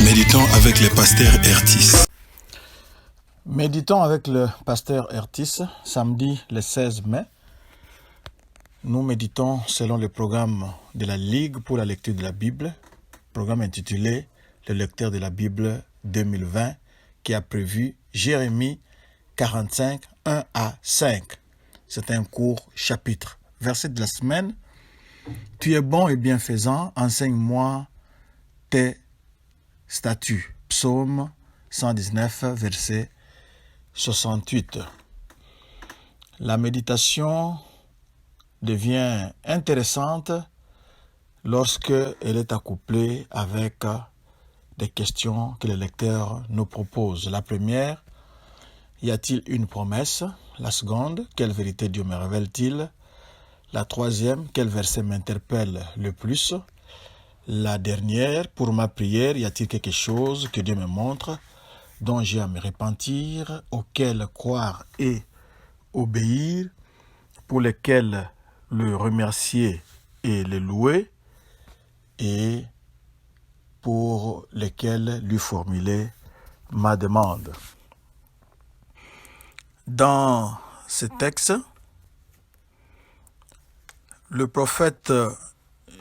Méditons avec le pasteur Ertis. Méditons avec le pasteur Ertis, samedi le 16 mai. Nous méditons selon le programme de la Ligue pour la lecture de la Bible, programme intitulé Le lecteur de la Bible 2020, qui a prévu Jérémie 45, 1 à 5. C'est un court chapitre. Verset de la semaine. Tu es bon et bienfaisant, enseigne-moi tes statuts. Psaume 119, verset 68. La méditation devient intéressante lorsque elle est accouplée avec des questions que le lecteur nous propose. La première, y a-t-il une promesse? La seconde, quelle vérité Dieu me révèle-t-il? La troisième, quel verset m'interpelle le plus? La dernière, pour ma prière, y a-t-il quelque chose que Dieu me montre, dont j'ai à me repentir, auquel croire et obéir, pour lesquels le remercier et le louer, et pour lesquels lui formuler ma demande. Dans ce texte, le prophète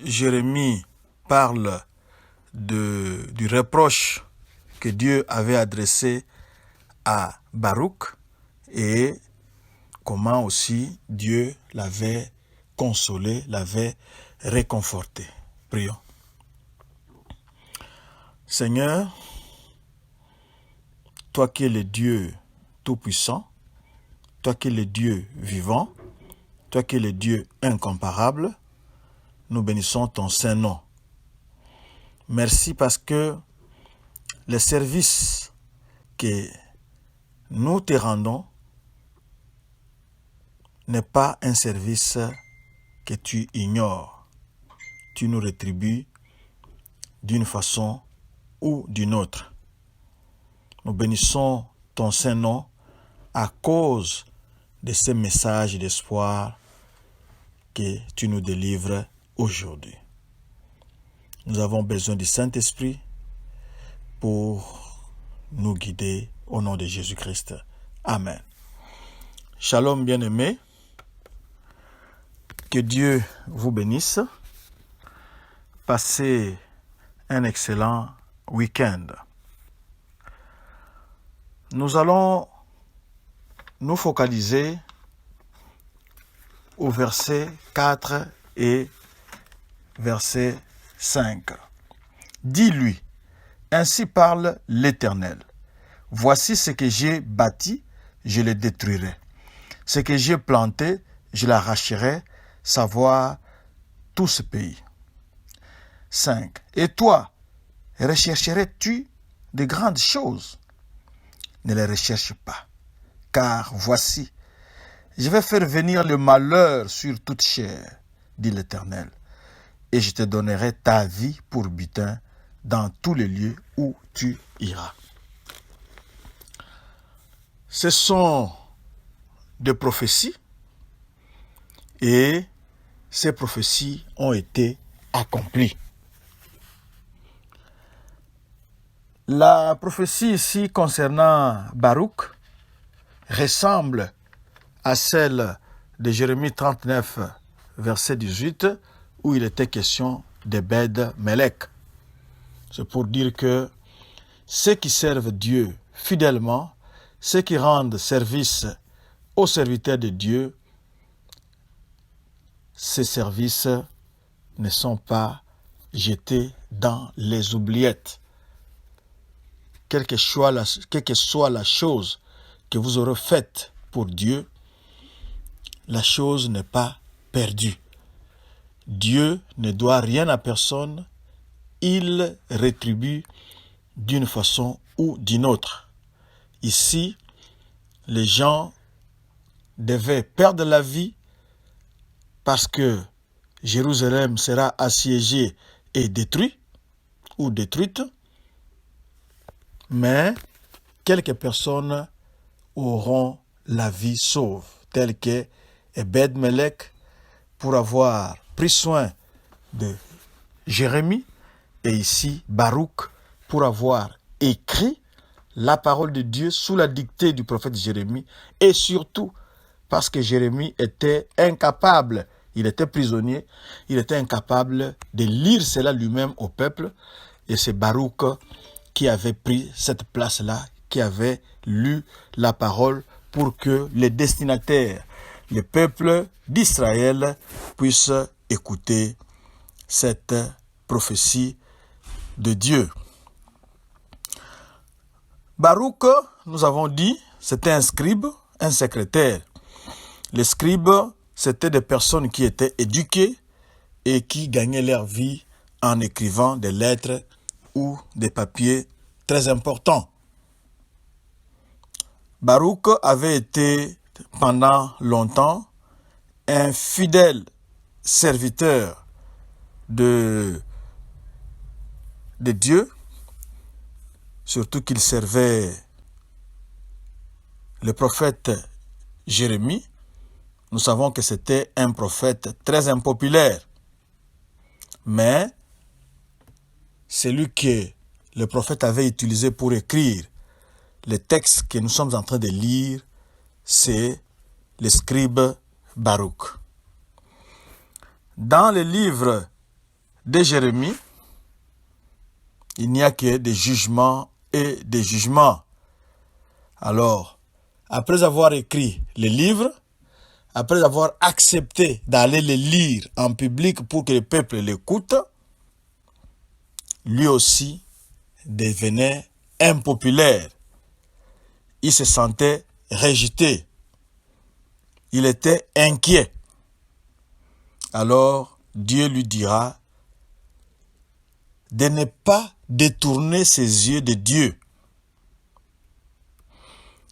Jérémie parle du reproche que Dieu avait adressé à Baruch et comment aussi Dieu l'avait consolé, l'avait réconforté. Prions. Seigneur, toi qui es le Dieu tout-puissant, toi qui es le Dieu vivant, toi qui es le Dieu incomparable, nous bénissons ton saint nom. Merci parce que le service que nous te rendons n'est pas un service que tu ignores. Tu nous rétribues d'une façon ou d'une autre. Nous bénissons ton saint nom à cause de ces messages d'espoir que tu nous délivres aujourd'hui. Nous avons besoin du Saint-Esprit pour nous guider au nom de Jésus-Christ. Amen. Shalom bien-aimés. Que Dieu vous bénisse. Passez un excellent week-end. Nous allons nous focaliser au verset 4 et verset 5. Dis-lui, ainsi parle l'Éternel. Voici ce que j'ai bâti, je le détruirai. Ce que j'ai planté, je l'arracherai, savoir tout ce pays. 5. Et toi, rechercherais-tu de grandes choses? Ne les recherche pas, car voici, je vais faire venir le malheur sur toute chair, dit l'Éternel, et je te donnerai ta vie pour butin dans tous les lieux où tu iras. Ce sont des prophéties, et ces prophéties ont été accomplies. La prophétie ici concernant Baruch ressemble à celle de Jérémie 39, verset 18, où il était question d'Ebed-Melech. C'est pour dire que ceux qui servent Dieu fidèlement, ceux qui rendent service aux serviteurs de Dieu, ces services ne sont pas jetés dans les oubliettes. Quelle que soit la chose que vous aurez faite pour Dieu, la chose n'est pas perdue. Dieu ne doit rien à personne, il rétribue d'une façon ou d'une autre. Ici, les gens devaient perdre la vie parce que Jérusalem sera assiégée et détruite ou détruite, mais quelques personnes auront la vie sauve, telles que Ebed-Melech pour avoir pris soin de Jérémie et ici Baruch pour avoir écrit la parole de Dieu sous la dictée du prophète Jérémie, et surtout parce que Jérémie était incapable, il était prisonnier, il était incapable de lire cela lui-même au peuple, et c'est Baruch qui avait pris cette place-là, qui avait lu la parole pour que les destinataires, le peuple d'Israël, puissent écouter cette prophétie de Dieu. Baruch, nous avons dit, c'était un scribe, un secrétaire. Les scribes, c'était des personnes qui étaient éduquées et qui gagnaient leur vie en écrivant des lettres ou des papiers très importants. Baruch avait été pendant longtemps un fidèle serviteur de Dieu, surtout qu'il servait le prophète Jérémie. Nous savons que c'était un prophète très impopulaire, mais celui que le prophète avait utilisé pour écrire les textes que nous sommes en train de lire, c'est le scribe Baruch. Dans le livre de Jérémie, il n'y a que des jugements et des jugements. Alors, après avoir écrit les livres, après avoir accepté d'aller les lire en public pour que le peuple l'écoute, lui aussi devenait impopulaire. Il se sentait rejeté. Il était inquiet. Alors, Dieu lui dira de ne pas détourner ses yeux de Dieu.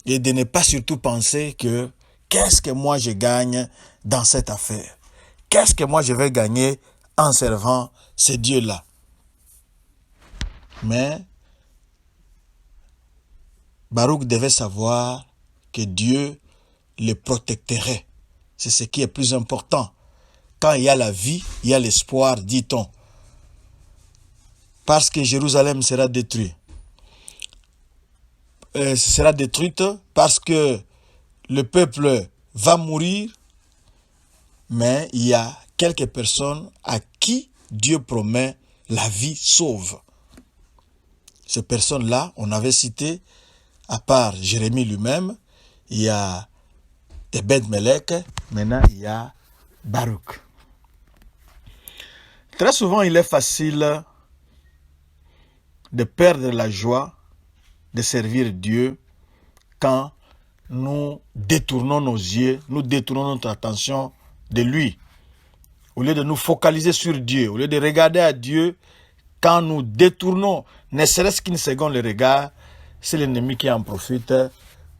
Et de ne pas surtout penser que qu'est-ce que moi je gagne dans cette affaire? Qu'est-ce que moi je vais gagner en servant ce Dieu-là? Mais Baruch devait savoir que Dieu le protecterait. C'est ce qui est plus important. Quand il y a la vie, il y a l'espoir, dit-on. Parce que Jérusalem sera détruite. Sera détruite parce que le peuple va mourir, mais il y a quelques personnes à qui Dieu promet la vie sauve. Ces personnes-là, on avait cité, à part Jérémie lui-même, il y a Ebed-Melech, maintenant il y a Baruch. Très souvent, il est facile de perdre la joie de servir Dieu quand nous détournons nos yeux, nous détournons notre attention de lui. Au lieu de nous focaliser sur Dieu, au lieu de regarder à Dieu, quand nous détournons, ne serait-ce qu'une seconde le regard, c'est l'ennemi qui en profite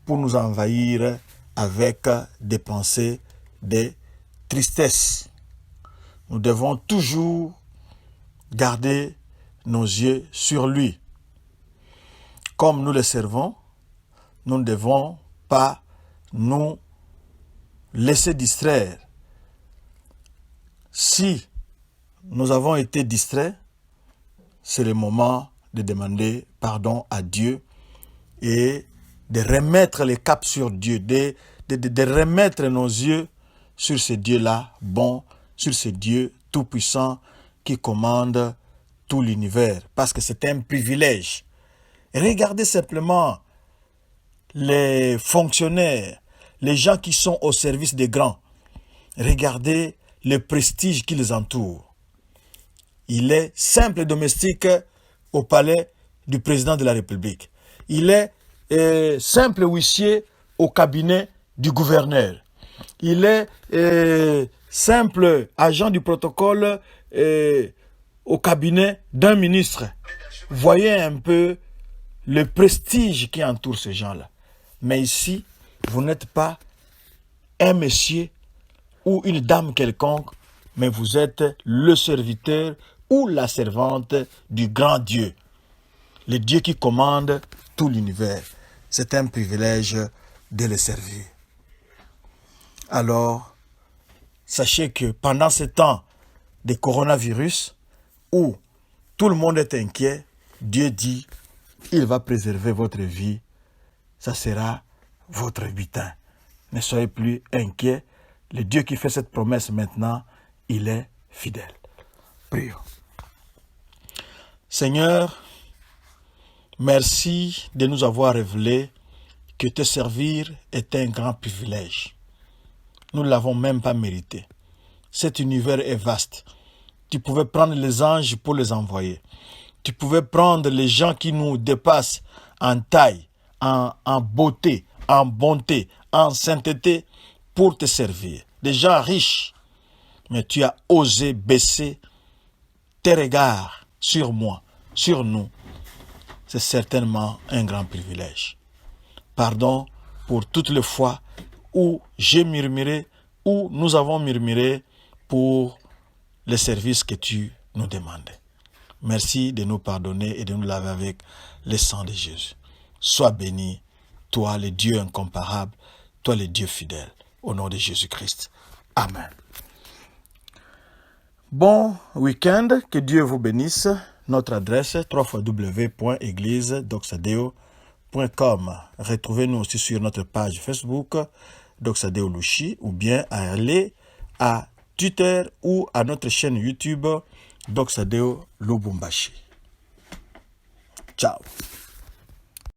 pour nous envahir avec des pensées de tristesse. Nous devons toujours garder nos yeux sur lui. Comme nous le servons, nous ne devons pas nous laisser distraire. Si nous avons été distraits, c'est le moment de demander pardon à Dieu et de remettre les caps sur Dieu, de remettre nos yeux sur ce Dieu-là bon, sur ce Dieu tout-puissant qui commande tout l'univers, parce que c'est un privilège. Regardez simplement les fonctionnaires, les gens qui sont au service des grands. Regardez le prestige qui les entoure. Il est simple domestique au palais du président de la République. Il est simple huissier au cabinet du gouverneur. Il est simple agent du protocole au cabinet d'un ministre. Voyez un peu le prestige qui entoure ces gens-là. Mais ici, vous n'êtes pas un monsieur ou une dame quelconque, mais vous êtes le serviteur ou la servante du grand Dieu. Le Dieu qui commande tout l'univers. C'est un privilège de le servir. Alors, sachez que pendant ce temps de coronavirus, où tout le monde est inquiet, Dieu dit, il va préserver votre vie. Ça sera votre butin. Ne soyez plus inquiets. Le Dieu qui fait cette promesse maintenant, il est fidèle. Prions. Seigneur, merci de nous avoir révélé que te servir est un grand privilège. Nous ne l'avons même pas mérité. Cet univers est vaste. Tu pouvais prendre les anges pour les envoyer. Tu pouvais prendre les gens qui nous dépassent en taille, en beauté, en bonté, en sainteté pour te servir. Des gens riches. Mais tu as osé baisser tes regards sur moi, sur nous. C'est certainement un grand privilège. Pardon pour toutes les fois où j'ai murmuré, où nous avons murmuré pour les services que tu nous demandais. Merci de nous pardonner et de nous laver avec le sang de Jésus. Sois béni, toi le Dieu incomparable, toi le Dieu fidèle, au nom de Jésus-Christ. Amen. Bon week-end, que Dieu vous bénisse. Notre adresse www.église.doxadeo.com. Retrouvez-nous aussi sur notre page Facebook Doxadeo Lushi ou bien allez à Twitter ou à notre chaîne YouTube Doxadeo Lubumbashi. Ciao.